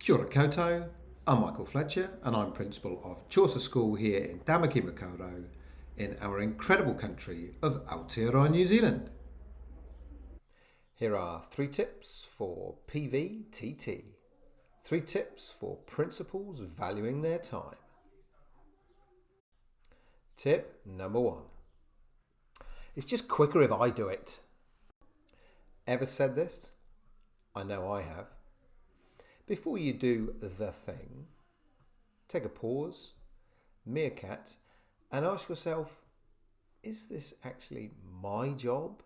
Kia ora koutou, I'm Michael Fletcher and I'm Principal of Chaucer School here in Tamaki Makaurau in our incredible country of Aotearoa, New Zealand. Here are 3 tips for PVTT. 3 tips for principals valuing their time. Tip number 1. It's just quicker if I do it. Ever said this? I know I have. Before you do the thing, take a pause, meerkat, and ask yourself, is this actually my job?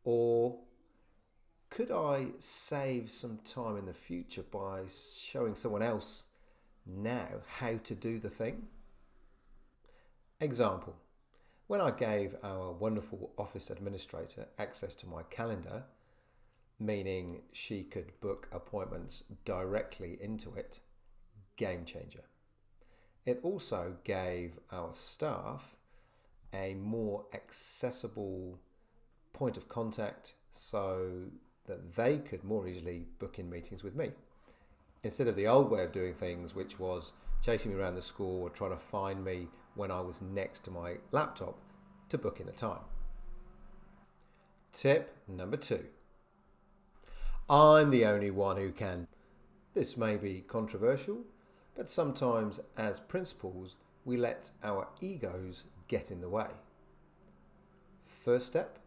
Or could I save some time in the future by showing someone else now how to do the thing? Example, when I gave our wonderful office administrator access to my calendar, meaning she could book appointments directly into it, game changer. It also gave our staff a more accessible point of contact so that they could more easily book in meetings with me. Instead of the old way of doing things, which was chasing me around the school or trying to find me when I was next to my laptop to book in a time. Tip number 2. I'm the only one who can. This may be controversial, but sometimes as principals, we let our egos get in the way. First step,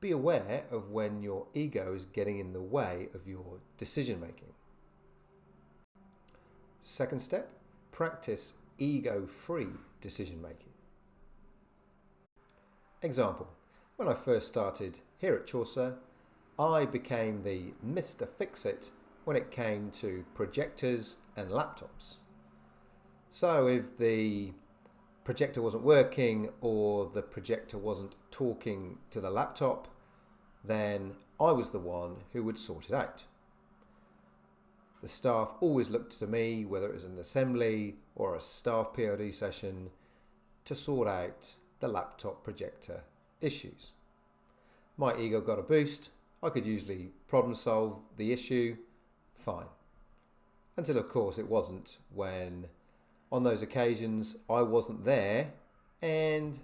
be aware of when your ego is getting in the way of your decision making. Second step, practice ego-free decision making. Example, when I first started here at Chaucer, I became the Mr. Fix-It when it came to projectors and laptops. So if the projector wasn't working or the projector wasn't talking to the laptop, then I was the one who would sort it out. The staff always looked to me, whether it was an assembly or a staff POD session, to sort out the laptop projector issues. My ego got a boost. I could usually problem solve the issue fine. Until of course it wasn't, when on those occasions I wasn't there and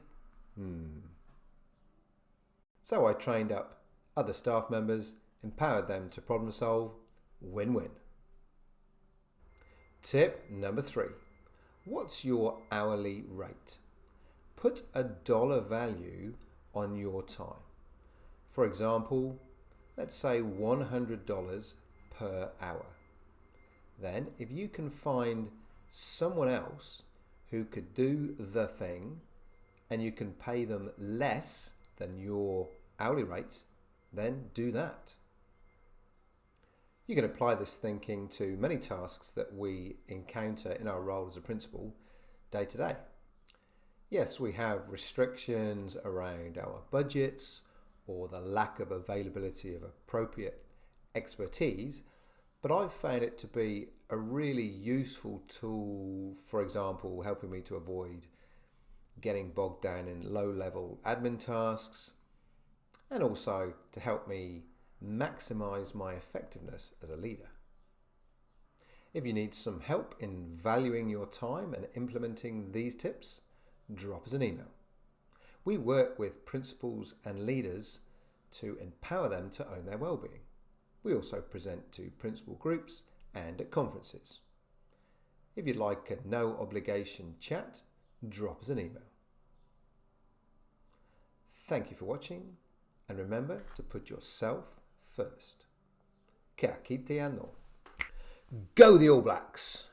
So I trained up other staff members, empowered them to problem solve, win-win. Tip number 3. What's your hourly rate? Put a dollar value on your time. For example, let's say $100 per hour. Then if you can find someone else who could do the thing and you can pay them less than your hourly rate, then do that. You can apply this thinking to many tasks that we encounter in our role as a principal day to day. Yes, we have restrictions around our budgets or the lack of availability of appropriate expertise, but I've found it to be a really useful tool, for example, helping me to avoid getting bogged down in low-level admin tasks, and also to help me maximize my effectiveness as a leader. If you need some help in valuing your time and implementing these tips, drop us an email. We work with principals and leaders to empower them to own their well-being. We also present to principal groups and at conferences. If you'd like a no obligation chat, drop us an email. Thank you for watching, and remember to put yourself first. Kia kite anō. Go the All Blacks!